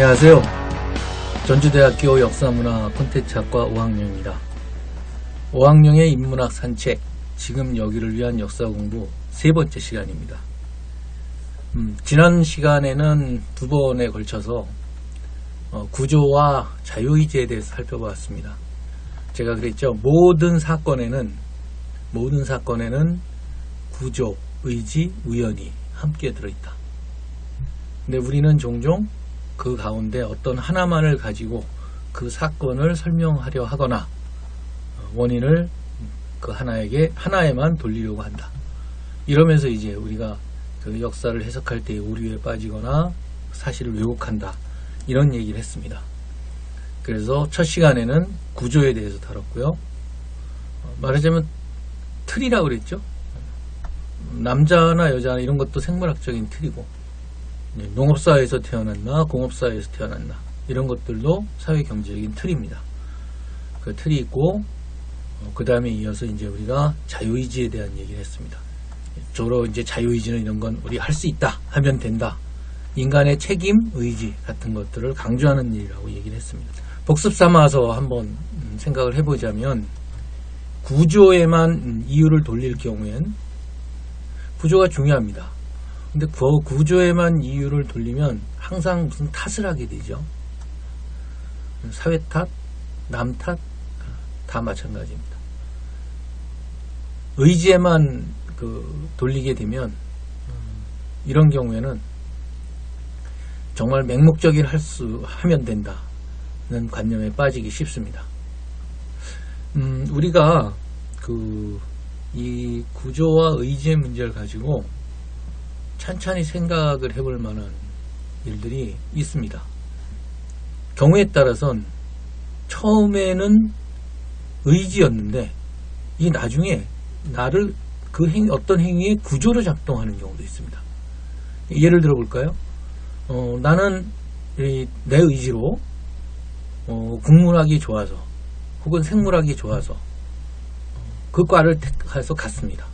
안녕하세요. 전주대학교 역사문화 콘텐츠학과 5학년입니다. 5학년의 인문학 산책, 지금 여기를 위한 역사 공부 세 번째 시간입니다. 지난 시간에는 두 번에 걸쳐서 구조와 자유의지에 대해서 살펴보았습니다. 제가 그랬죠. 모든 사건에는 구조, 의지, 우연이 함께 들어있다. 근데 우리는 종종 그 가운데 어떤 하나만을 가지고 그 사건을 설명하려 하거나 원인을 그 하나에만 돌리려고 한다. 이러면서 이제 우리가 그 역사를 해석할 때 오류에 빠지거나 사실을 왜곡한다. 이런 얘기를 했습니다. 그래서 첫 시간에는 구조에 대해서 다뤘고요. 말하자면 틀이라고 그랬죠. 남자나 여자나 이런 것도 생물학적인 틀이고, 농업사회에서 태어났나 공업사회에서 태어났나 이런 것들도 사회경제적인 틀입니다. 그 틀이 있고, 그 다음에 이어서 이제 우리가 자유의지에 대한 얘기를 했습니다. 주로 이제 자유의지는 이런 건 우리 할 수 있다 하면 된다, 인간의 책임, 의지 같은 것들을 강조하는 일이라고 얘기를 했습니다. 복습 삼아서 한번 생각을 해보자면, 구조에만 이유를 돌릴 경우엔 구조가 중요합니다. 근데 그 구조에만 이유를 돌리면 항상 무슨 탓을 하게 되죠. 사회 탓, 남 탓, 다 마찬가지입니다. 의지에만 돌리게 되면 이런 경우에는 정말 맹목적인 하면 된다는 관념에 빠지기 쉽습니다. 우리가 이 구조와 의지의 문제를 가지고 찬찬히 생각을 해볼 만한 일들이 있습니다. 경우에 따라서는 처음에는 의지였는데 이 나중에 나를 어떤 행위의 구조로 작동하는 경우도 있습니다. 예를 들어 볼까요? 나는 내 의지로 국문학이 좋아서 혹은 생물학이 좋아서 그 과를 택해서 갔습니다.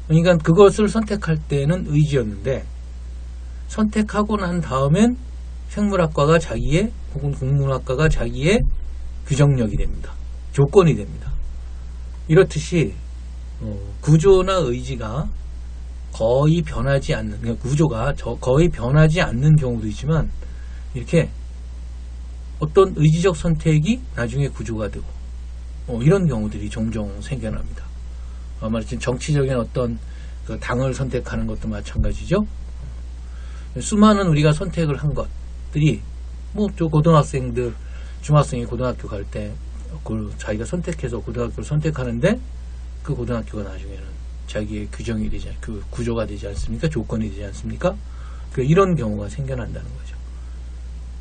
그러니까 그것을 선택할 때는 의지였는데, 선택하고 난 다음엔 생물학과가 자기의 혹은 국문학과가 자기의 규정력이 됩니다. 조건이 됩니다. 이렇듯이 구조나 의지가 거의 변하지 않는, 그러니까 구조가 거의 변하지 않는 경우도 있지만, 이렇게 어떤 의지적 선택이 나중에 구조가 되고 이런 경우들이 종종 생겨납니다. 말하자면 정치적인 어떤 당을 선택하는 것도 마찬가지죠. 수많은 우리가 선택을 한 것들이 고등학생들, 중학생이 고등학교 갈 때 자기가 선택해서 고등학교를 선택하는데, 그 고등학교가 나중에는 자기의 규정이 되지, 그 구조가 되지 않습니까? 조건이 되지 않습니까? 이런 경우가 생겨난다는 거죠.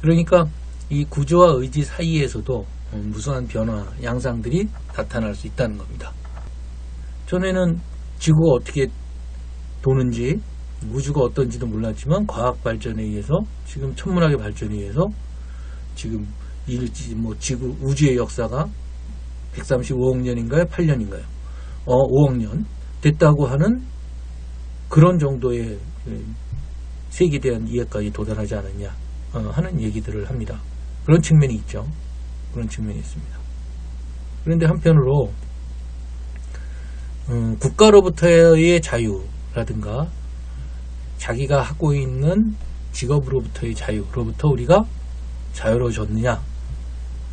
그러니까 이 구조와 의지 사이에서도 무수한 변화, 양상들이 나타날 수 있다는 겁니다. 전에는 지구가 어떻게 도는지, 우주가 어떤지도 몰랐지만 과학 발전에 의해서, 지금 천문학의 발전에 의해서 지금 지구 우주의 역사가 135억 년인가요? 8년인가요? 5억 년 됐다고 하는 그런 정도의 세계에 대한 이해까지 도달하지 않았냐 하는 얘기들을 합니다. 그런 측면이 있죠. 그런 측면이 있습니다. 그런데 한편으로 국가로부터의 자유라든가 자기가 하고 있는 직업으로부터의 자유로부터 우리가 자유로워졌느냐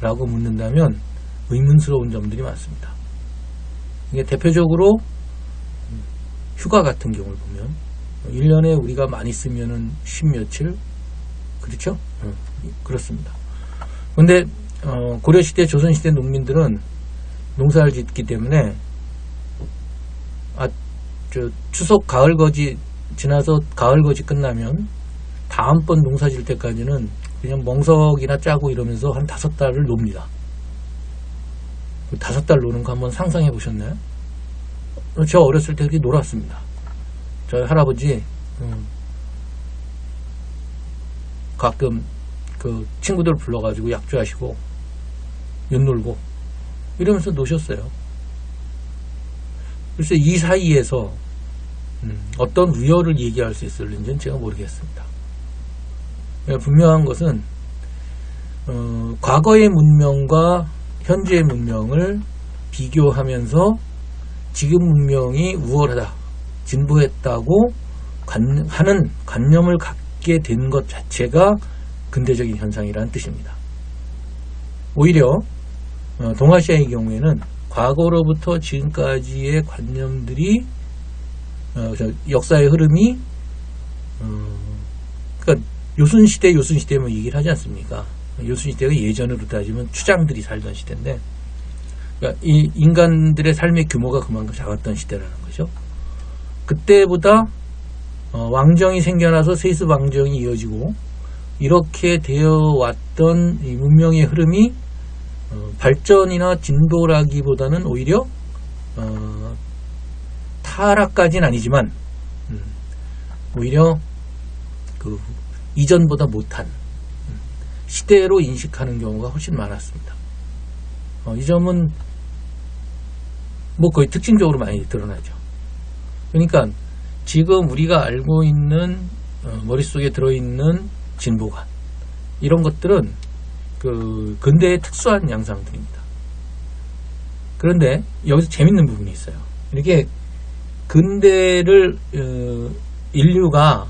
라고 묻는다면 의문스러운 점들이 많습니다. 이게 대표적으로 휴가 같은 경우를 보면 1년에 우리가 많이 쓰면은 10며칠, 그렇죠? 그렇습니다. 그런데 고려시대, 조선시대 농민들은 농사를 짓기 때문에 추석 가을거지 지나서 가을거지 끝나면 다음번 농사 질 때까지는 그냥 멍석이나 짜고 이러면서 한 5달을 놉니다. 5달 노는 거 한번 상상해 보셨나요? 저 어렸을 때 그렇게 놀았습니다. 저희 할아버지 가끔 그 친구들 불러가지고 약주하시고 엿놀고 이러면서 노셨어요. 글쎄 이 사이에서 어떤 우열을 얘기할 수 있을는지는 제가 모르겠습니다. 분명한 것은 과거의 문명과 현재의 문명을 비교하면서 지금 문명이 우월하다, 진보했다고 하는 관념을 갖게 된 것 자체가 근대적인 현상이라는 뜻입니다. 오히려 동아시아의 경우에는 과거로부터 지금까지의 관념들이 역사의 흐름이 그러니까 요순시대 뭐 얘기를 하지 않습니까? 요순시대가 예전으로 따지면 추장들이 살던 시대인데, 그러니까 이 인간들의 삶의 규모가 그만큼 작았던 시대라는 거죠. 그때보다 왕정이 생겨나서 세습 왕정이 이어지고 이렇게 되어 왔던 이 문명의 흐름이 발전이나 진보라기보다는 오히려 타락까지는 아니지만 오히려 그 이전보다 못한 시대로 인식하는 경우가 훨씬 많았습니다. 이 점은 뭐 거의 특징적으로 많이 드러나죠. 그러니까 지금 우리가 알고 있는 머릿속에 들어있는 진보관, 이런 것들은 그 근대의 특수한 양상들입니다. 그런데 여기서 재밌는 부분이 있어요. 이렇게 근대를 인류가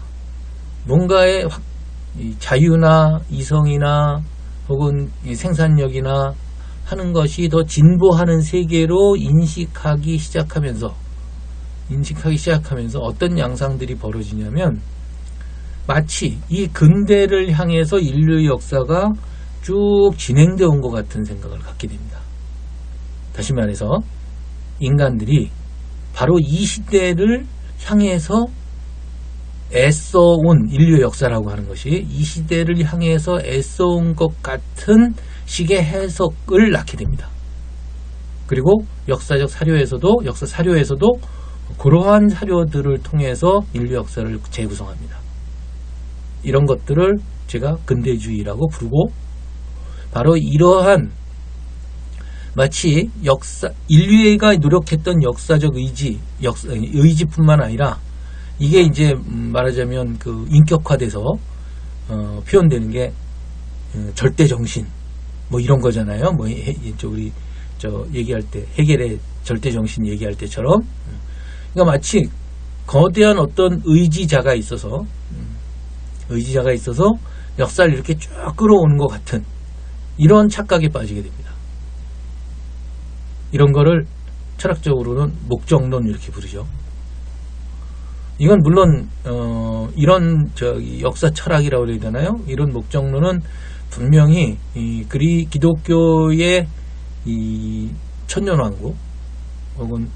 뭔가의 자유나 이성이나 혹은 생산력이나 하는 것이 더 진보하는 세계로 인식하기 시작하면서 어떤 양상들이 벌어지냐면, 마치 이 근대를 향해서 인류의 역사가 쭉 진행되어 온 것 같은 생각을 갖게 됩니다. 다시 말해서 인간들이 바로 이 시대를 향해서 애써온 인류의 역사라고 하는 것이 이 시대를 향해서 애써온 것 같은 식의 해석을 낳게 됩니다. 그리고 역사 사료에서도 그러한 사료들을 통해서 인류 역사를 재구성합니다. 이런 것들을 제가 근대주의라고 부르고, 바로 이러한 마치 인류가 노력했던 역사적 의지뿐만 아니라 이게 이제 말하자면 그 인격화돼서 표현되는 게 절대 정신 뭐 이런 거잖아요. 뭐 우리 얘기할 때 헤겔의 절대 정신 얘기할 때처럼, 그러니까 마치 거대한 어떤 의지자가 있어서 역사를 이렇게 쭉 끌어오는 것 같은 이런 착각에 빠지게 됩니다. 이런 거를 철학적으로는 목적론 이렇게 부르죠. 이건 물론 이런 역사 철학이라고 해야 되나요? 이런 목적론은 분명히 기독교의 이 천년왕국 혹은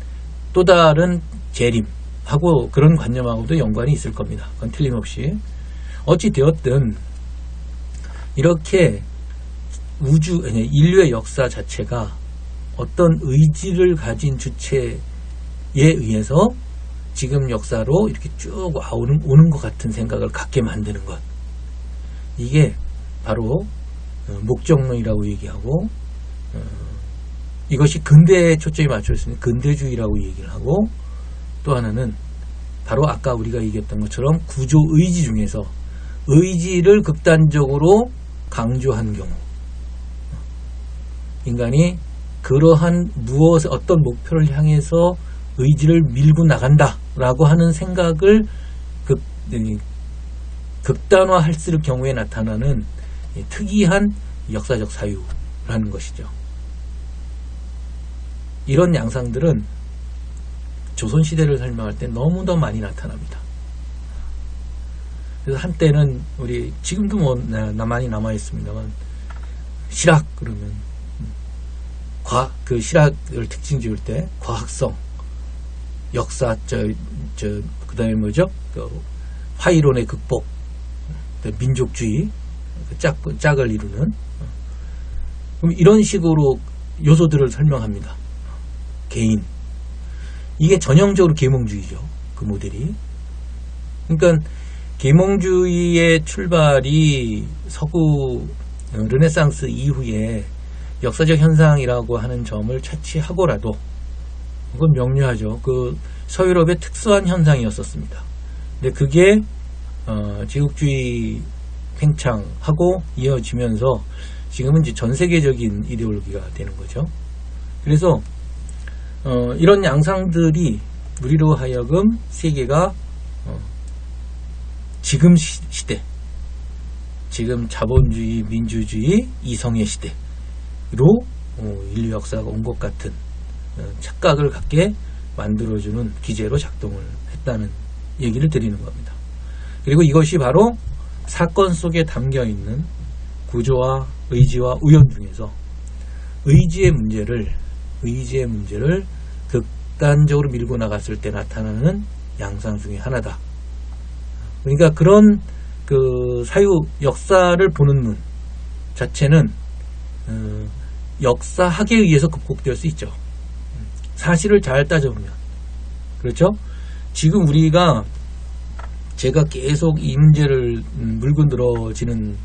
또 다른 재림하고 그런 관념하고도 연관이 있을 겁니다. 그건 틀림없이. 어찌 되었든 이렇게 인류의 역사 자체가 어떤 의지를 가진 주체에 의해서 지금 역사로 이렇게 쭉 오는 것 같은 생각을 갖게 만드는 것, 이게 바로 목적론이라고 얘기하고, 이것이 근대에 초점이 맞춰 있으면 근대주의라고 얘기를 하고, 또 하나는 바로 아까 우리가 얘기했던 것처럼 구조의지 중에서 의지를 극단적으로 강조한 경우, 인간이 그러한 어떤 목표를 향해서 의지를 밀고 나간다라고 하는 생각을 극단화했을 경우에 나타나는 특이한 역사적 사유라는 것이죠. 이런 양상들은 조선시대를 설명할 때 너무도 많이 나타납니다. 그래서 한때는 우리 지금도 뭐 많이 남아있습니다만, 실학 그러면 그 실학을 특징 지을 때 과학성, 역사, 그 다음에 뭐죠? 화이론의 극복, 민족주의, 짝을 이루는, 그럼 이런 식으로 요소들을 설명합니다. 개인. 이게 전형적으로 계몽주의죠. 그 모델이. 그러니까 계몽주의의 출발이 서구 르네상스 이후에 역사적 현상이라고 하는 점을 차치하고라도, 그건 명료하죠. 그 서유럽의 특수한 현상이었었습니다. 근데 그게 제국주의 팽창하고 이어지면서 지금은 이제 전 세계적인 이데올로기가 되는 거죠. 그래서 이런 양상들이 우리로 하여금 세계가 지금 시대, 지금 자본주의, 민주주의, 이성의 시대로 인류 역사가 온 것 같은 착각을 갖게 만들어주는 기제로 작동을 했다는 얘기를 드리는 겁니다. 그리고 이것이 바로 사건 속에 담겨있는 구조와 의지와 우연 중에서 의지의 문제를 극단적으로 밀고 나갔을 때 나타나는 양상 중에 하나다. 그러니까 그런 그 사유 역사를 보는 눈 자체는 역사학에 의해서 극복될 수 있죠. 사실을 잘 따져보면. 그렇죠? 지금 제가 계속 이 문제를 물고 늘어지는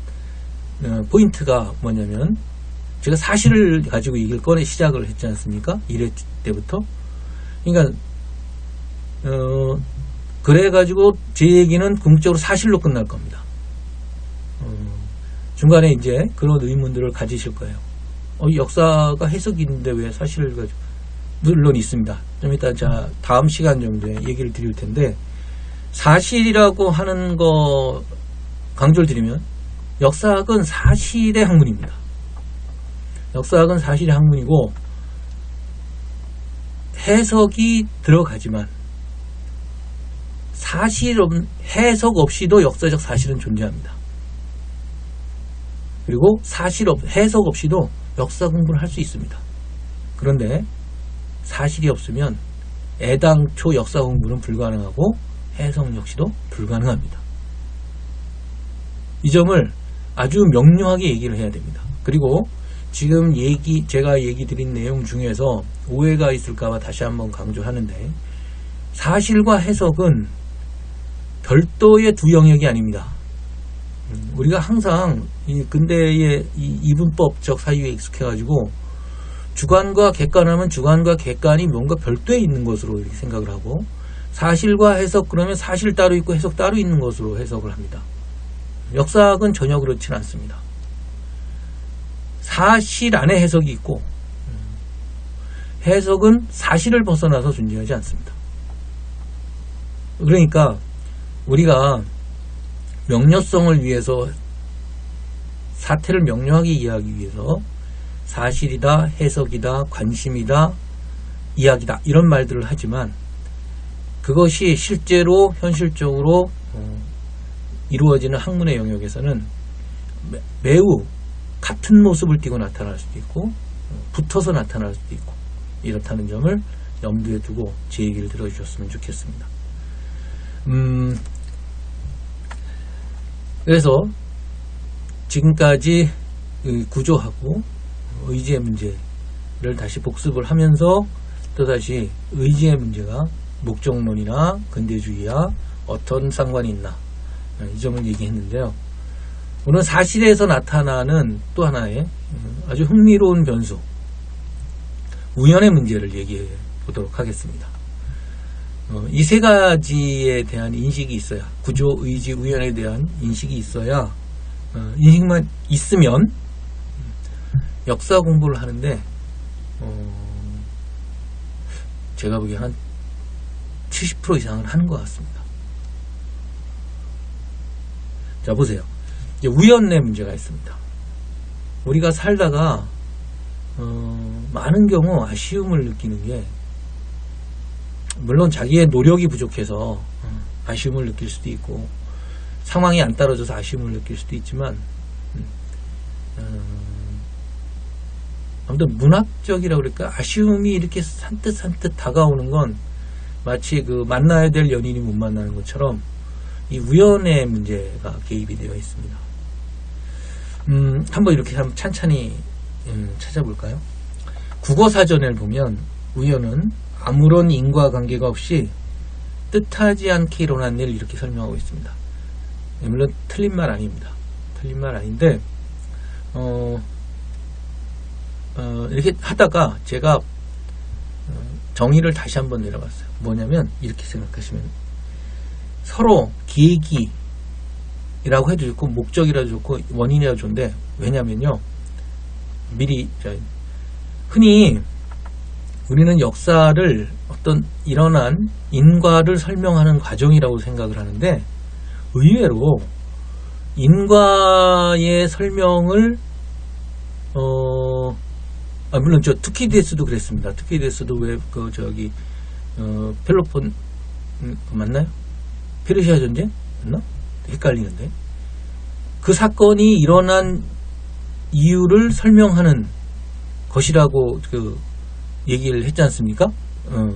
포인트가 뭐냐면, 제가 사실을 가지고 얘기를 시작을 했지 않습니까? 1회 때부터. 그러니까 그래가지고 제 얘기는 궁극적으로 사실로 끝날 겁니다. 중간에 이제 그런 의문들을 가지실 거예요. 역사가 해석이 있는데 왜 사실을 가지고. 물론 있습니다. 좀 이따 다음 시간 정도에 얘기를 드릴 텐데, 사실이라고 하는 거 강조를 드리면, 역사학은 사실의 학문입니다. 역사학은 사실의 학문이고, 해석이 들어가지만 해석 없이도 역사적 사실은 존재합니다. 그리고 해석 없이도 역사 공부를 할 수 있습니다. 그런데 사실이 없으면 애당초 역사 공부는 불가능하고 해석 역시도 불가능합니다. 이 점을 아주 명료하게 얘기를 해야 됩니다. 그리고 지금 제가 얘기 드린 내용 중에서 오해가 있을까봐 다시 한번 강조하는데, 사실과 해석은 별도의 두 영역이 아닙니다. 우리가 항상 이 근대의 이분법적 사유에 익숙해가지고 주관과 객관하면 주관과 객관이 뭔가 별도에 있는 것으로 이렇게 생각을 하고, 사실과 해석 그러면 사실 따로 있고 해석 따로 있는 것으로 해석을 합니다. 역사학은 전혀 그렇지는 않습니다. 사실 안에 해석이 있고, 해석은 사실을 벗어나서 존재하지 않습니다. 그러니까 우리가 명료성을 위해서, 사태를 명료하게 이해하기 위해서 사실이다, 해석이다, 관심이다, 이야기다 이런 말들을 하지만, 그것이 실제로 현실적으로 이루어지는 학문의 영역에서는 매우 같은 모습을 띠고 나타날 수도 있고 붙어서 나타날 수도 있고 이렇다는 점을 염두에 두고 제 얘기를 들어주셨으면 좋겠습니다. 그래서 지금까지 구조하고 의지의 문제를 다시 복습을 하면서 또다시 의지의 문제가 목적론이나 근대주의와 어떤 상관이 있나, 이 점을 얘기했는데요. 오늘 사실에서 나타나는 또 하나의 아주 흥미로운 변수, 우연의 문제를 얘기해 보도록 하겠습니다. 이 세 가지에 대한 인식이 있어야, 구조, 의지, 우연에 대한 인식이 있어야, 인식만 있으면 역사 공부를 하는데 제가 보기엔 한 70% 이상을 하는 것 같습니다. 자, 보세요. 이제 우연의 문제가 있습니다. 우리가 살다가 많은 경우 아쉬움을 느끼는 게, 물론 자기의 노력이 부족해서 아쉬움을 느낄 수도 있고 상황이 안 따라줘서 아쉬움을 느낄 수도 있지만, 아무튼 문학적이라고 그럴까, 아쉬움이 이렇게 산뜻산뜻 다가오는 건 마치 그 만나야 될 연인이 못 만나는 것처럼 이 우연의 문제가 개입이 되어 있습니다. 한번 이렇게 한번 찬찬히 찾아볼까요? 국어사전을 보면 우연은 아무런 인과관계가 없이 뜻하지 않게 일어난 일, 이렇게 설명하고 있습니다. 물론 틀린 말 아닙니다. 틀린 말 아닌데 이렇게 하다가 제가 정의를 다시 한번 내려봤어요. 뭐냐면 이렇게 생각하시면, 서로 계기라고 해도 좋고 목적이라도 좋고 원인이라도 좋은데, 왜냐면요, 미리 흔히 우리는 역사를 어떤 일어난 인과를 설명하는 과정이라고 생각을 하는데 의외로 인과의 설명을 물론 저 투키디데스도 그랬습니다. 투키디데스도 왜 펠로폰 맞나요? 페르시아 전쟁 맞나? 헷갈리는데 그 사건이 일어난 이유를 설명하는 것이라고 얘기를 했지 않습니까?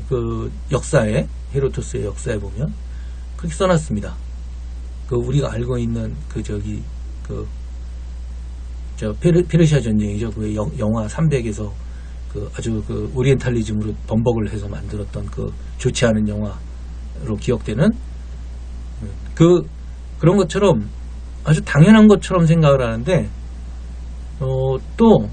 그 역사에 헤로토스의 역사에 보면 그렇게 써놨습니다. 우리가 알고 있는 페르시아 전쟁이죠. 그 영화 300에서 아주 오리엔탈리즘으로 범벅을 해서 만들었던 좋지 않은 영화로 기억되는 그런 것처럼 아주 당연한 것처럼 생각을 하는데 또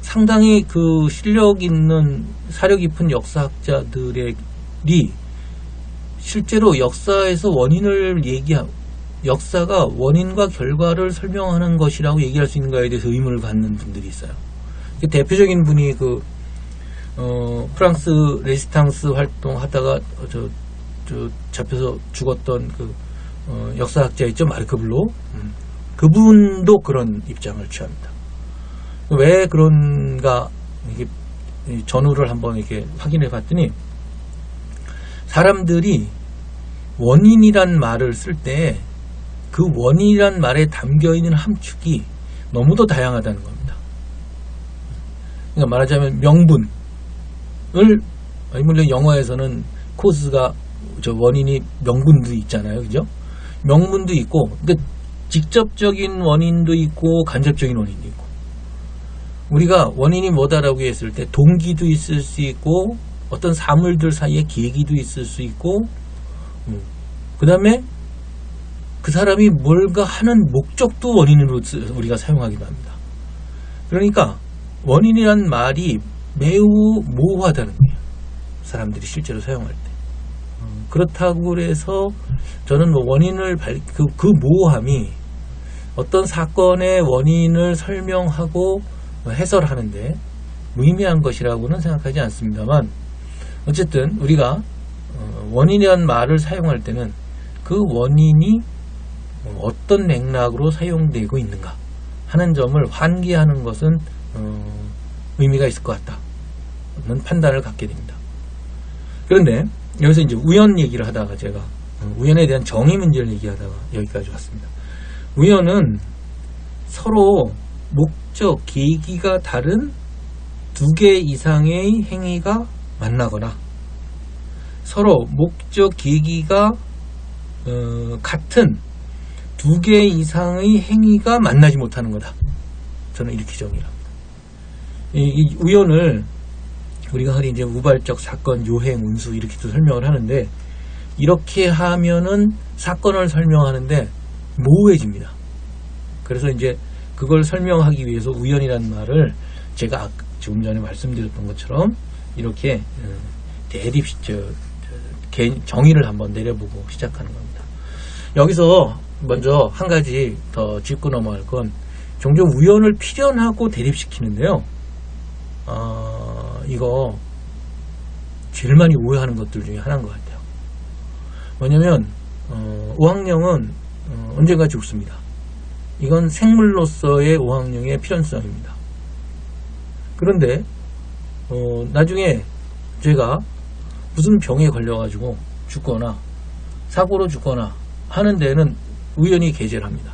상당히 실력 있는 사려 깊은 역사학자들이 실제로 역사에서 역사가 원인과 결과를 설명하는 것이라고 얘기할 수 있는가에 대해서 의문을 갖는 분들이 있어요. 대표적인 분이 프랑스 레지스탕스 활동하다가 잡혀서 죽었던 역사학자 있죠, 마르크 블로. 그분도 그런 입장을 취합니다. 왜 그런가 전후를 한번 이렇게 확인해 봤더니 사람들이 원인이란 말을 쓸 때 그 원인이란 말에 담겨 있는 함축이 너무도 다양하다는 겁니다. 그러니까 말하자면 명분을 물론 영어에서는 코스가 원인이 명분도 있잖아요, 그죠? 명분도 있고, 근데 직접적인 원인도 있고 간접적인 원인도 있고. 우리가 원인이 뭐다라고 했을 때 동기도 있을 수 있고 어떤 사물들 사이에 계기도 있을 수 있고 그 다음에 그 사람이 뭘가 하는 목적도 원인으로 우리가 사용하기도 합니다. 그러니까 원인이란 말이 매우 모호하다는 거예요. 사람들이 실제로 사용할 때. 그렇다고 해서 저는 원인을 그 모호함이 어떤 사건의 원인을 설명하고 해설하는데 무의미한 것이라고는 생각하지 않습니다만 어쨌든 우리가 원인이라는 말을 사용할 때는 그 원인이 어떤 맥락으로 사용되고 있는가 하는 점을 환기하는 것은 의미가 있을 것 같다는 판단을 갖게 됩니다. 그런데 여기서 이제 우연 얘기를 하다가 제가 우연에 대한 정의 문제를 얘기하다가 여기까지 왔습니다. 우연은 서로 목적, 계기가 다른 두 개 이상의 행위가 만나거나 서로 목적, 계기가 같은 두 개 이상의 행위가 만나지 못하는 거다. 저는 이렇게 정의합니다. 이 우연을 우리가 흔히 이제 우발적 사건, 요행, 운수 이렇게도 설명을 하는데 이렇게 하면은 사건을 설명하는데 모호해집니다. 그래서 이제 그걸 설명하기 위해서 우연이라는 말을 제가 조금 전에 말씀드렸던 것처럼 이렇게 정의를 한번 내려보고 시작하는 겁니다. 여기서 먼저 한 가지 더 짚고 넘어갈 건 종종 우연을 필연하고 대립시키는데요. 이거 제일 많이 오해하는 것들 중에 하나인 것 같아요. 뭐냐면 오학령은 언젠가 죽습니다. 이건 생물로서의 오학령의 필연성입니다. 그런데 나중에 제가 무슨 병에 걸려가지고 죽거나 사고로 죽거나 하는 데는 우연히 게재를 합니다.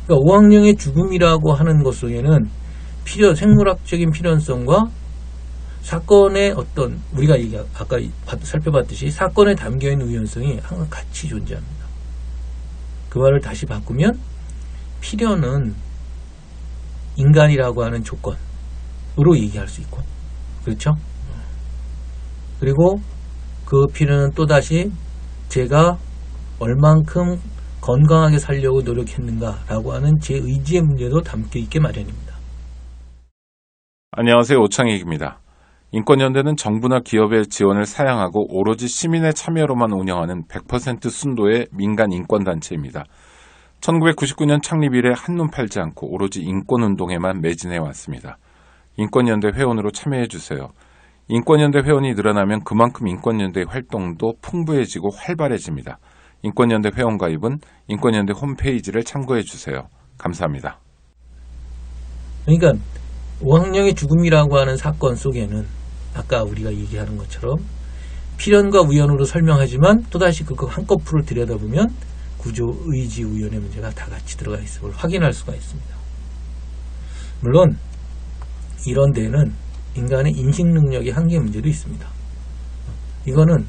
그러니까 오학령의 죽음이라고 하는 것 속에는 생물학적인 필연성과 사건의 어떤 우리가 아까 살펴봤듯이 사건에 담겨있는 우연성이 항상 같이 존재합니다. 그 말을 다시 바꾸면 필연은 인간이라고 하는 조건으로 얘기할 수 있고, 그렇죠? 그리고 그 필연은 또다시 제가 얼만큼 건강하게 살려고 노력했는가라고 하는 제 의지의 문제도 담겨 있게 마련입니다. 안녕하세요. 오창익입니다. 인권연대는 정부나 기업의 지원을 사양하고 오로지 시민의 참여로만 운영하는 100% 순도의 민간 인권단체입니다. 1999년 창립 이래 한눈 팔지 않고 오로지 인권운동에만 매진해 왔습니다. 인권연대 회원으로 참여해 주세요. 인권연대 회원이 늘어나면 그만큼 인권연대 활동도 풍부해지고 활발해집니다. 인권연대 회원 가입은 인권연대 홈페이지를 참고해 주세요. 감사합니다. 그러니까 오학령의 죽음이라고 하는 사건 속에는 아까 우리가 얘기하는 것처럼 필연과 우연으로 설명하지만 또다시 그거 한꺼풀을 들여다보면 구조, 의지, 우연의 문제가 다 같이 들어가 있음을 확인할 수가 있습니다. 물론 이런 데는 인간의 인식 능력의 한계 문제도 있습니다. 이거는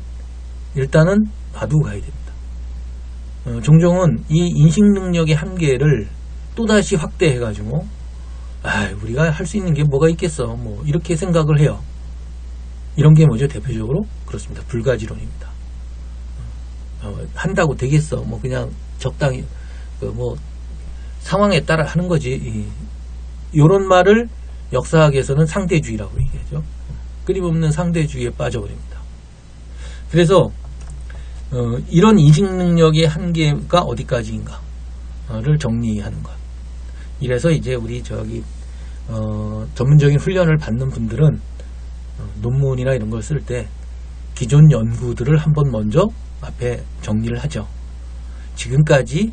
일단은 놔두고 가야 됩니다. 종종은 이 인식 능력의 한계를 또다시 확대해가지고 우리가 할 수 있는 게 뭐가 있겠어 뭐 이렇게 생각을 해요. 이런 게 뭐죠? 대표적으로 그렇습니다. 불가지론입니다. 한다고 되겠어 뭐 그냥 적당히 뭐 상황에 따라 하는 거지. 이런 말을 역사학에서는 상대주의라고 얘기하죠. 끊임없는 상대주의에 빠져버립니다. 그래서 이런 인식 능력의 한계가 어디까지인가를 정리하는 것. 이래서 이제 우리 전문적인 훈련을 받는 분들은 논문이나 이런 걸 쓸 때 기존 연구들을 한번 먼저 앞에 정리를 하죠. 지금까지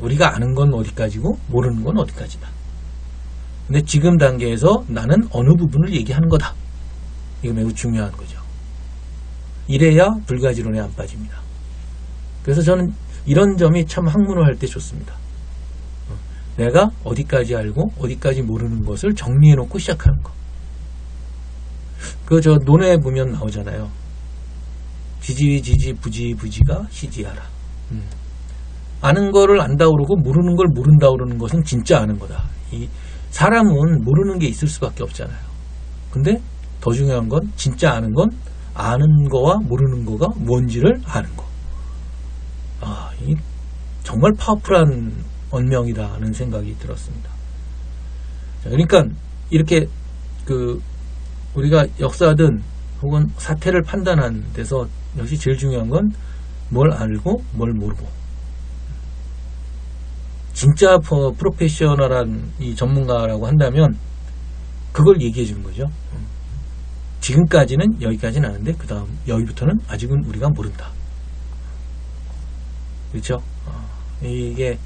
우리가 아는 건 어디까지고 모르는 건 어디까지다. 근데 지금 단계에서 나는 어느 부분을 얘기하는 거다. 이거 매우 중요한 거죠. 이래야 불가지론에 안 빠집니다. 그래서 저는 이런 점이 참 학문을 할 때 좋습니다. 내가 어디까지 알고 어디까지 모르는 것을 정리해 놓고 시작하는 거. 저 논에 보면 나오잖아요. 지지 부지가 시지하라. 아는 거를 안다 그러고 모르는 걸 모른다 그러는 것은 진짜 아는 거다. 이 사람은 모르는 게 있을 수밖에 없잖아요. 근데 더 중요한 건 진짜 아는 건 아는 거와 모르는 거가 뭔지를 아는 거. 이 정말 파워풀한 언명이다는 생각이 들었습니다. 그러니까 이렇게 우리가 역사든 혹은 사태를 판단하는 데서 역시 제일 중요한 건 뭘 알고 뭘 모르고. 진짜 프로페셔널한 이 전문가라고 한다면 그걸 얘기해 주는 거죠. 지금까지는 여기까지는 아는데 그 다음 여기부터는 아직은 우리가 모른다. 그렇죠? 이게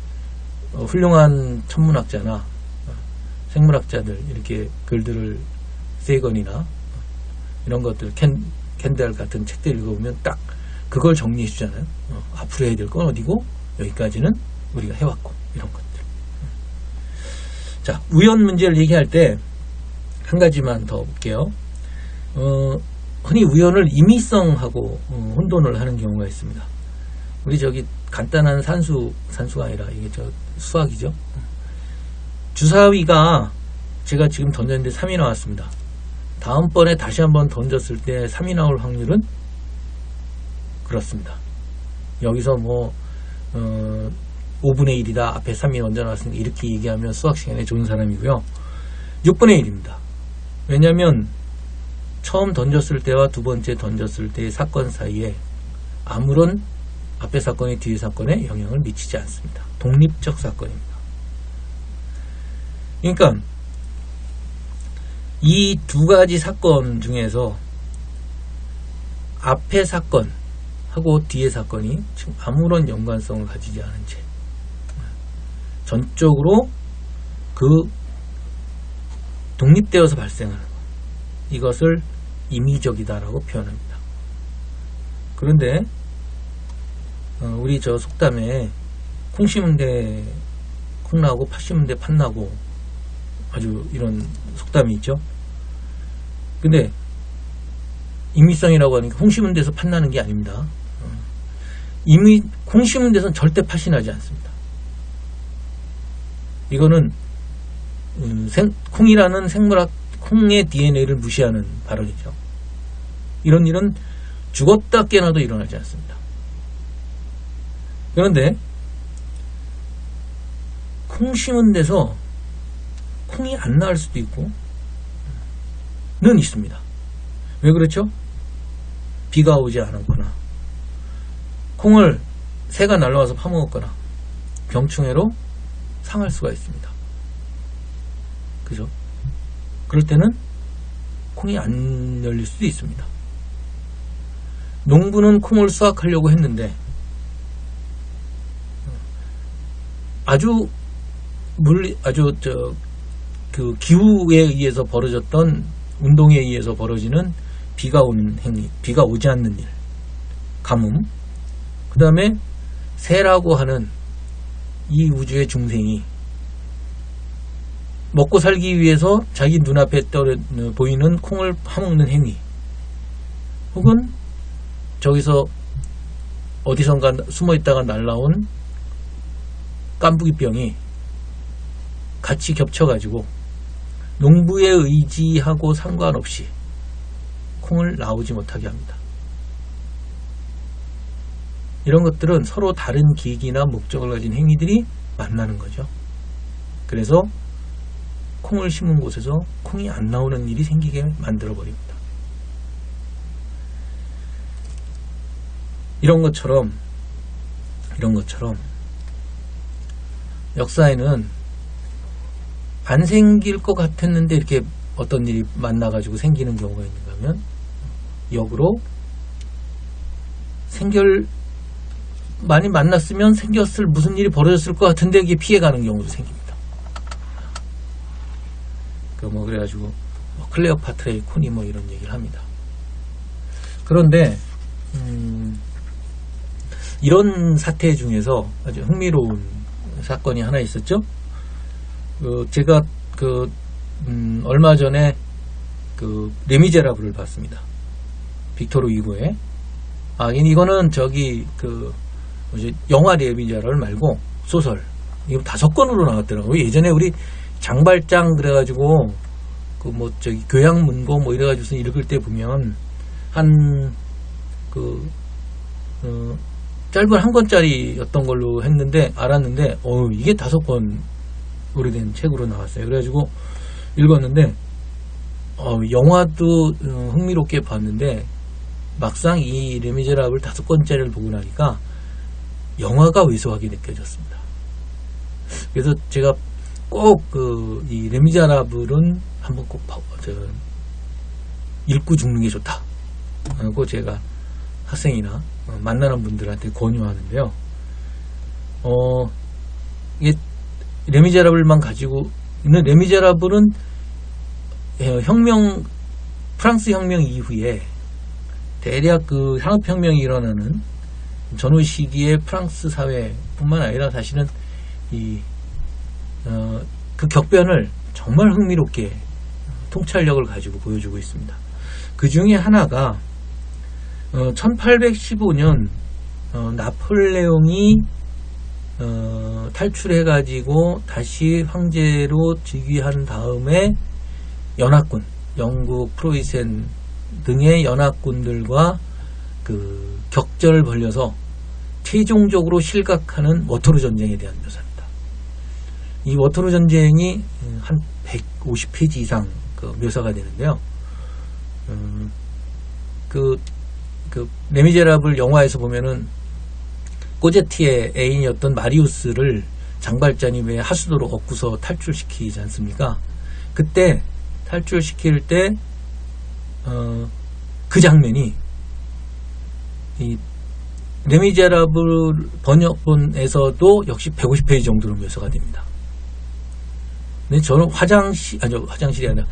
훌륭한 천문학자나 생물학자들 이렇게 글들을 세건이나 이런 것들 캔델 같은 책들 읽어보면 딱 그걸 정리해 주잖아요. 앞으로 해야 될 건 어디고 여기까지는 우리가 해왔고 이런 것들. 자, 우연 문제를 얘기할 때 한 가지만 더 볼게요. 흔히 우연을 임의성하고 혼돈을 하는 경우가 있습니다. 우리 간단한 산수가 아니라 이게 수학이죠. 주사위가 제가 지금 던졌는데 3이 나왔습니다. 다음번에 다시 한번 던졌을 때 3이 나올 확률은 그렇습니다. 여기서 5분의 1이다. 앞에 3이 얹어놨으니까 이렇게 얘기하면 수학 시간에 좋은 사람이고요. 6분의 1입니다. 왜냐하면 처음 던졌을 때와 두 번째 던졌을 때의 사건 사이에 아무런 앞에 사건이 뒤에 사건에 영향을 미치지 않습니다. 독립적 사건입니다. 그러니까 이 두 가지 사건 중에서 앞에 사건하고 뒤에 사건이 지금 아무런 연관성을 가지지 않은 채 전적으로 독립되어서 발생하는 것, 이것을 임의적이다라고 표현합니다. 그런데 우리 속담에 콩 심은 데 콩 나고 팥 심은 데 팥 나고 아주 이런 속담이 있죠. 근데 임의성이라고 하니까 콩 심은 데서 팥 나는 게 아닙니다. 콩 심은 데서는 절대 팥이 나지 않습니다. 이거는 콩이라는 생물학 콩의 DNA를 무시하는 발언이죠. 이런 일은 죽었다 깨어나도 일어나지 않습니다. 그런데 콩 심은 데서 콩이 안 나올 수도 있고 는 있습니다. 왜 그렇죠? 비가 오지 않았거나 콩을 새가 날라와서 파먹었거나 병충해로 상할 수가 있습니다. 그죠? 그럴 때는 콩이 안 열릴 수도 있습니다. 농부는 콩을 수확하려고 했는데 그 기후에 의해서 벌어졌던 운동에 의해서 벌어지는 비가 오는 행위, 비가 오지 않는 일, 가뭄, 그 다음에 새라고 하는 이 우주의 중생이 먹고 살기 위해서 자기 눈앞에 보이는 콩을 파먹는 행위, 혹은 저기서 어디선가 숨어있다가 날라온 깐부기병이 같이 겹쳐가지고 농부의 의지하고 상관없이 콩을 나오지 못하게 합니다. 이런 것들은 서로 다른 기기나 목적을 가진 행위들이 만나는 거죠. 그래서 콩을 심은 곳에서 콩이 안 나오는 일이 생기게 만들어 버립니다. 이런 것처럼 역사에는 안 생길 것 같았는데 이렇게 어떤 일이 만나가지고 생기는 경우가 있는가 하면, 역으로 많이 만났으면 무슨 일이 벌어졌을 것 같은데 이게 피해가는 경우도 생깁니다. 그래가지고 클레오파트라의 콘이 이런 얘기를 합니다. 그런데 이런 사태 중에서 아주 흥미로운 사건이 하나 있었죠. 제가 얼마 전에 레미제라블을 봤습니다. 빅토르 위고의. 이거는 영화 레미제라블 말고 소설. 이거 5권으로 나왔더라고요. 예전에 우리 장발장 그래가지고 교양문고 이래가지고 읽을 때 보면 짧은 1권짜리였던 걸로 알았는데 이게 5권 오래된 책으로 나왔어요. 그래가지고 읽었는데 영화도 흥미롭게 봤는데 막상 이 레미제라블 5권짜리를 보고 나니까 영화가 왜소하게 느껴졌습니다. 그래서 제가 꼭 이 레미제라블은 한번 꼭 읽고 죽는 게 좋다 하고 제가 학생이나 만나는 분들한테 권유하는데요. 이게 레미제라블만 가지고 있는, 레미제라블은 프랑스 혁명 이후에 대략 산업혁명이 일어나는 전후 시기의 프랑스 사회뿐만 아니라 사실은 그 격변을 정말 흥미롭게 통찰력을 가지고 보여주고 있습니다. 그 중에 하나가 1815년 나폴레옹이 탈출해가지고 다시 황제로 즉위한 다음에 연합군, 영국, 프로이센 등의 연합군들과 격전을 벌여서 최종적으로 실각하는 워터루 전쟁에 대한 묘사입니다. 이 워터루 전쟁이 한 150페이지 이상 묘사가 되는데요. 레미제라블 영화에서 보면은 꼬제티의 애인이었던 마리우스를 장발장이 왜 하수도로 얻고서 탈출시키지 않습니까? 그때 탈출시킬 때 그 장면이 이 레미제라블 번역본에서도 역시 150페이지 정도로 묘사가 됩니다. 근데 저는 화장실이 아니라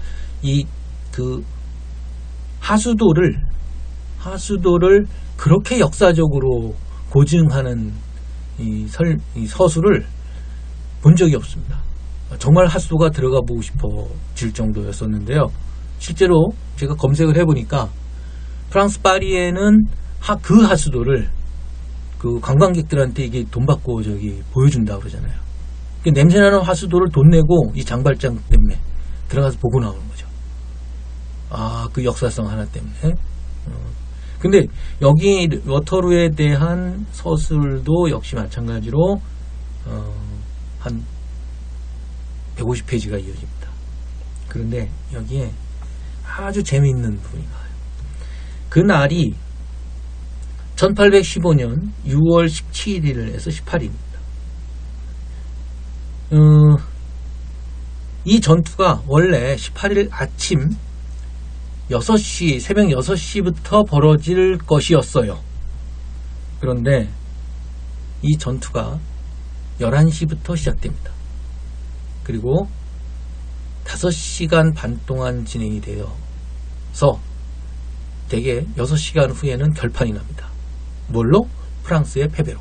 하수도를 그렇게 역사적으로 고증하는 이 서술을 본 적이 없습니다. 정말 하수도가 들어가 보고 싶어질 정도였었는데요. 실제로 제가 검색을 해보니까 프랑스 파리에는 그 하수도를 관광객들한테 이게 돈 받고 보여준다고 그러잖아요. 냄새나는 하수도를 돈 내고 이 장발장 때문에 들어가서 보고 나오는 거죠. 그 역사성 하나 때문에. 근데 여기 워터루에 대한 서술도 역시 마찬가지로 한 150페이지가 이어집니다. 그런데 여기에 아주 재미있는 부분이 나와요. 그 날이 1815년 6월 17일에서 18일입니다. 이 전투가 원래 18일 아침 6시, 새벽 6시부터 벌어질 것이었어요. 그런데 이 전투가 11시부터 시작됩니다. 그리고 5시간 반 동안 진행이 되어서 대개 6시간 후에는 결판이 납니다. 뭘로? 프랑스의 패배로,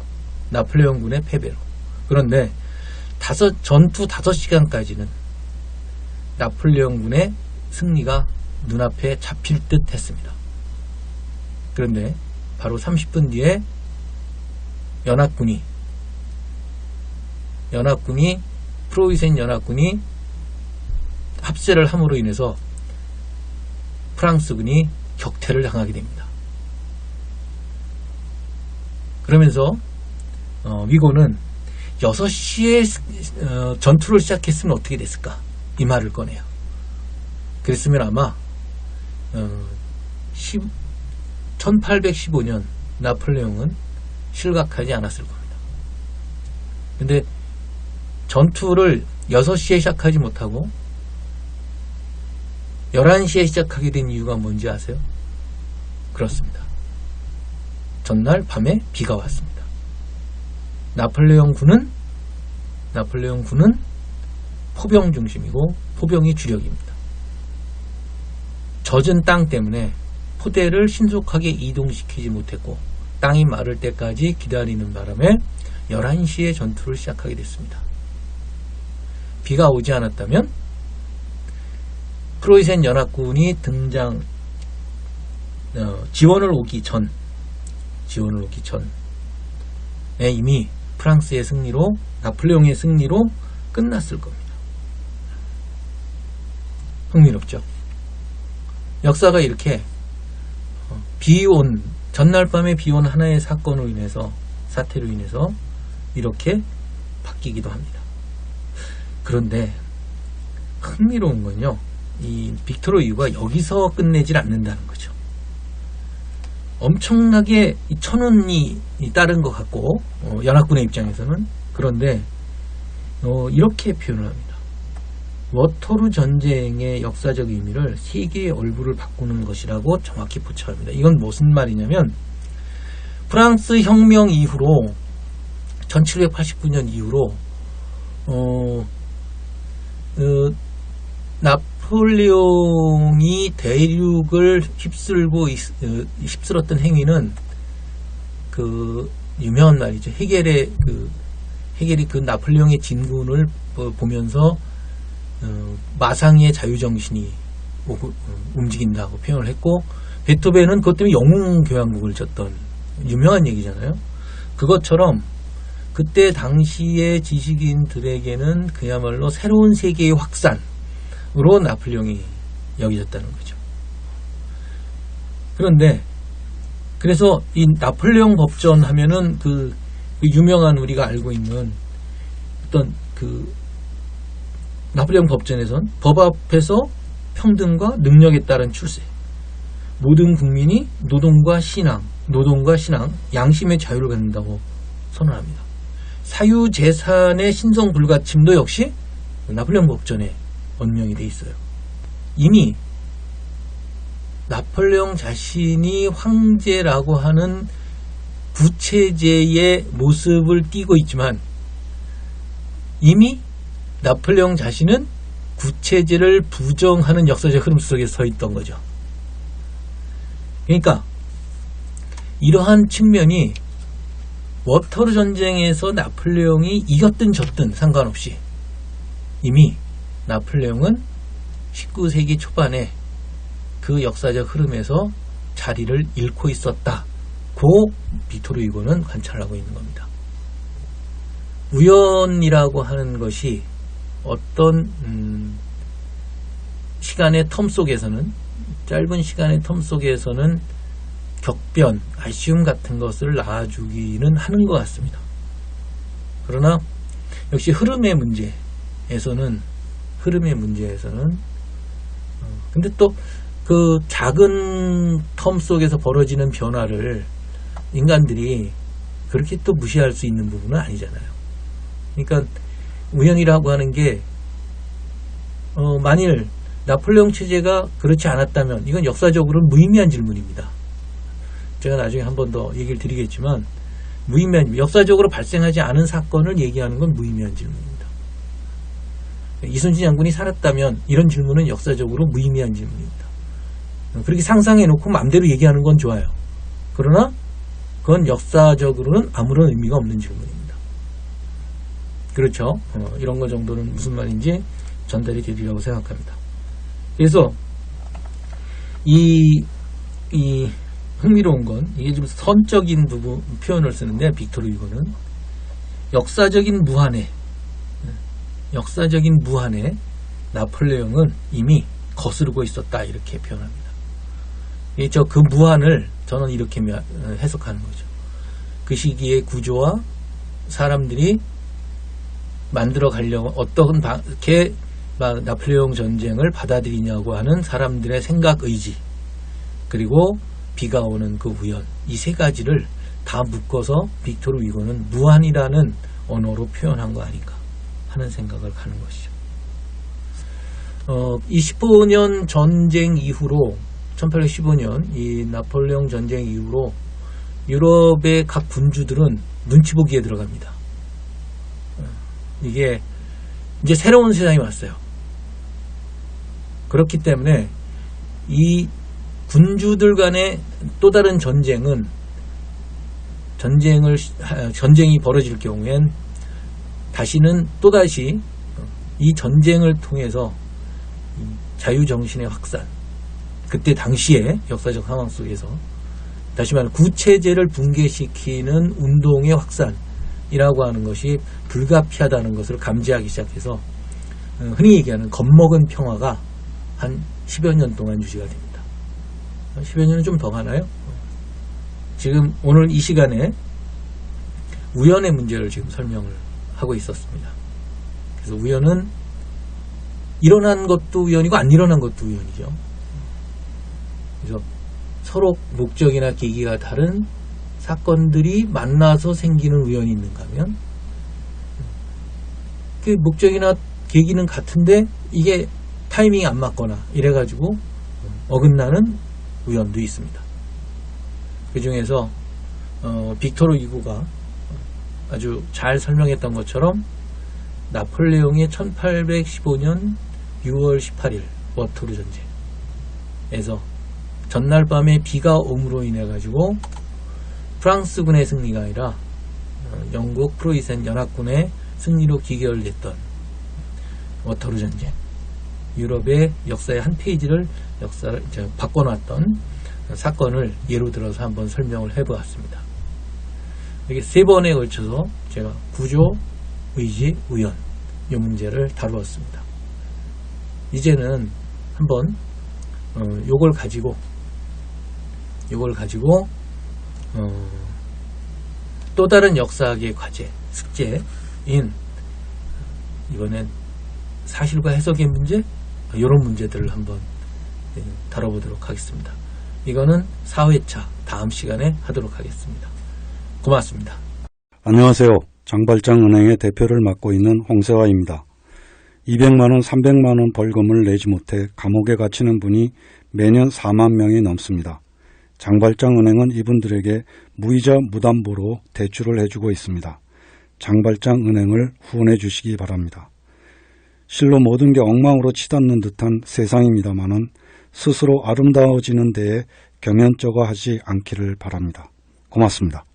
나폴레옹군의 패배로. 그런데 전투 5시간까지는 나폴레옹군의 승리가 눈앞에 잡힐 듯 했습니다. 그런데 바로 30분 뒤에 프로이센 연합군이 합세를 함으로 인해서 프랑스군이 격퇴를 당하게 됩니다. 그러면서 위고는 6시에 전투를 시작했으면 어떻게 됐을까? 이 말을 꺼내요. 그랬으면 아마 1815년 나폴레옹은 실각하지 않았을 겁니다. 근데 전투를 6시에 시작하지 못하고 11시에 시작하게 된 이유가 뭔지 아세요? 그렇습니다. 전날 밤에 비가 왔습니다. 나폴레옹 군은 포병 중심이고 포병이 주력입니다. 젖은 땅 때문에 포대를 신속하게 이동시키지 못했고 땅이 마를 때까지 기다리는 바람에 11시에 전투를 시작하게 됐습니다. 비가 오지 않았다면 프로이센 연합군이 지원을 오기 전에 이미 프랑스의 승리로, 나폴레옹의 승리로 끝났을 겁니다. 흥미롭죠? 역사가 이렇게 전날 밤에 비온 하나의 사태로 인해서 이렇게 바뀌기도 합니다. 그런데 흥미로운 건요, 이 빅토르 유가 여기서 끝내질 않는다는 거죠. 엄청나게 천운이 따른 것 같고 연합군의 입장에서는. 그런데 이렇게 표현을 합니다. 워터루 전쟁의 역사적 의미를 세계의 얼굴을 바꾸는 것이라고 정확히 포착합니다. 이건 무슨 말이냐면 프랑스 혁명 이후로 1789년 이후로 나폴레옹이 대륙을 휩쓸었던 행위는 그 유명한 말이죠. 헤겔이 그 나폴레옹의 진군을 보면서 마상의 자유정신이 움직인다고 표현을 했고, 베토벤은 그것 때문에 영웅교향곡을 쳤던 유명한 얘기잖아요. 그것처럼 그때 당시의 지식인들에게는 그야말로 새로운 세계의 확산으로 나폴레옹이 여겨졌다는 거죠. 그래서 이 나폴레옹 법전 하면은 그 유명한 우리가 알고 있는 어떤 나폴레옹 법전에선 법 앞에서 평등과 능력에 따른 출세, 모든 국민이 노동과 신앙, 양심의 자유를 갖는다고 선언합니다. 사유재산의 신성불가침도 역시 나폴레옹 법전에 언명이 돼 있어요. 이미 나폴레옹 자신이 황제라고 하는 구체제의 모습을 띠고 있지만 이미 나폴레옹 자신은 구체제를 부정하는 역사적 흐름 속에 서 있던 거죠. 그러니까 이러한 측면이 워터루 전쟁에서 나폴레옹이 이겼든 졌든 상관없이 이미 나폴레옹은 19세기 초반에 그 역사적 흐름에서 자리를 잃고 있었다고 빅토르 유고는 관찰하고 있는 겁니다. 우연이라고 하는 것이 어떤 시간의 텀 속에서는, 짧은 시간의 텀 속에서는 격변, 아쉬움 같은 것을 낳아주기는 하는 것 같습니다. 그러나 역시 흐름의 문제에서는 근데 또 그 작은 텀 속에서 벌어지는 변화를 인간들이 그렇게 또 무시할 수 있는 부분은 아니잖아요. 그러니까 우연이라고 하는 게 만일 나폴레옹 체제가 그렇지 않았다면 이건 역사적으로는 무의미한 질문입니다. 제가 나중에 한 번 더 얘기를 드리겠지만 무의미한, 역사적으로 발생하지 않은 사건을 얘기하는 건 무의미한 질문입니다. 이순신 장군이 살았다면 이런 질문은 역사적으로 무의미한 질문입니다. 그렇게 상상해놓고 마음대로 얘기하는 건 좋아요. 그러나 그건 역사적으로는 아무런 의미가 없는 질문입니다. 그렇죠? 이런 거 정도는 무슨 말인지 전달이 되리라고 생각합니다. 그래서 이 흥미로운 건 이게 좀 선적인 부분 표현을 쓰는데 빅토르 휴고는 역사적인 무한에 나폴레옹은 이미 거스르고 있었다 이렇게 표현합니다. 그 무한을 저는 이렇게 해석하는 거죠. 그 시기의 구조와 사람들이 만들어 가려고 어떤 게 나폴레옹 전쟁을 받아들이냐고 하는 사람들의 생각 의지, 그리고 비가 오는 그 우연, 이 세 가지를 다 묶어서 빅토르 휴고는 무한이라는 언어로 표현한 거 아닌가 하는 생각을 하는 것이죠. 이 15년 전쟁 이후로 1815년 이 나폴레옹 전쟁 이후로 유럽의 각 군주들은 눈치 보기에 들어갑니다. 이게 이제 새로운 세상이 왔어요. 그렇기 때문에 이 군주들 간의 또 다른 전쟁이 벌어질 경우엔 다시는 또다시 이 전쟁을 통해서 자유정신의 확산, 그때 당시의 역사적 상황 속에서 다시 말해 구체제를 붕괴시키는 운동의 확산이라고 하는 것이 불가피하다는 것을 감지하기 시작해서 흔히 얘기하는 겁먹은 평화가 한 10여 년 동안 유지가 됩니다. 10여 년은 좀 더 가나요? 지금 오늘 이 시간에 우연의 문제를 지금 설명을 하고 있었습니다. 그래서 우연은 일어난 것도 우연이고 안 일어난 것도 우연이죠. 그래서 서로 목적이나 계기가 다른 사건들이 만나서 생기는 우연이 있는가 하면 그 목적이나 계기는 같은데 이게 타이밍이 안 맞거나 이래가지고 어긋나는 우연도 있습니다. 그 중에서 빅토르 휴고가 아주 잘 설명했던 것처럼 나폴레옹의 1815년 6월 18일 워터루 전쟁에서 전날 밤에 비가 옴으로 인해 가지고 프랑스군의 승리가 아니라 영국 프로이센 연합군의 승리로 기결됐던 워터루 전쟁, 유럽의 역사의 한 페이지를 바꿔놨던 사건을 예로 들어서 한번 설명을 해보았습니다. 이게 3번에 걸쳐서 제가 구조, 의지, 우연 이 문제를 다루었습니다. 이제는 한번 요걸 가지고 또 다른 역사학의 과제, 숙제인 이번엔 사실과 해석의 문제, 이런 문제들을 한번 다뤄보도록 하겠습니다. 이거는 4회차 다음 시간에 하도록 하겠습니다. 고맙습니다. 안녕하세요. 장발장은행의 대표를 맡고 있는 홍세화입니다. 200만원, 300만원 벌금을 내지 못해 감옥에 갇히는 분이 매년 4만 명이 넘습니다. 장발장은행은 이분들에게 무이자 무담보로 대출을 해주고 있습니다. 장발장은행을 후원해 주시기 바랍니다. 실로 모든 게 엉망으로 치닫는 듯한 세상입니다마는 스스로 아름다워지는 데에 경연쩍어 하지 않기를 바랍니다. 고맙습니다.